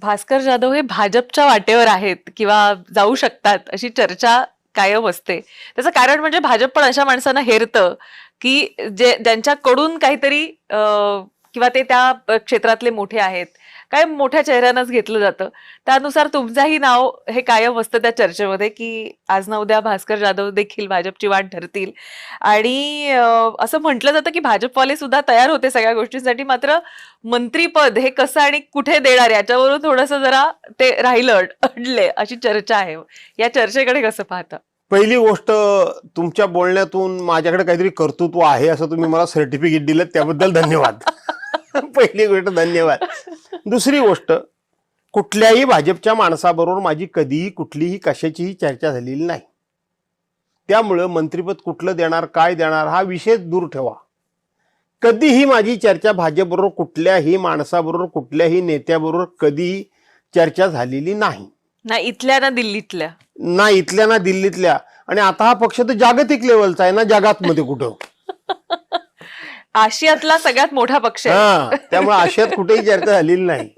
भास्कर जाधव हे भाजपच्या वाटेवर आहेत किंवा जाऊ शकतात अशी चर्चा कायम असते. त्याचं कारण म्हणजे भाजप पण अशा माणसांना हेरतं की ज्यांच्याकडून काहीतरी किंवा ते त्या क्षेत्रातले मोठे आहेत, काय मोठ्या चेहऱ्यानंच घेतलं जातं. त्यानुसार तुमचंही नाव हे कायम असतं त्या चर्चेमध्ये की आज ना उद्या भास्कर जाधव देखील भाजपची वाट ठरतील. आणि असं म्हटलं जातं की भाजपवाले सुद्धा तयार होते सगळ्या गोष्टींसाठी, मात्र मंत्रीपद हे कसं आणि कुठे देणार याच्यावरून थोडंसं जरा ते राहिलं अडले अशी चर्चा आहे. या चर्चेकडे कसं पाहता? पहिली गोष्ट, तुमच्या बोलण्यातून माझ्याकडे काहीतरी कर्तृत्व आहे असं तुम्ही मला सर्टिफिकेट दिलं, त्याबद्दल धन्यवाद. पहिली गोष्ट धन्यवाद. दुसरी गोष्ट, कुठल्याही भाजपच्या माणसाबरोबर माझी कधीही कुठलीही कशाचीही चर्चा झालेली नाही. त्यामुळं मंत्रिपद कुठलं देणार, काय देणार हा विषय दूर ठेवा. कधीही माझी चर्चा भाजपबरोबर कुठल्याही माणसाबरोबर कुठल्याही नेत्याबरोबर कधीही चर्चा झालेली नाही. ना इथल्या ना दिल्लीतल्या. ना इथल्या ना दिल्लीतल्या. आणि आता हा पक्ष तर जागतिक लेवलचा आहे ना, जगात मध्ये कुठं. आशियातला सगळ्यात मोठा पक्ष आहे. हा, त्यामुळे आशियात कुठेही चर्चा झालेली नाही.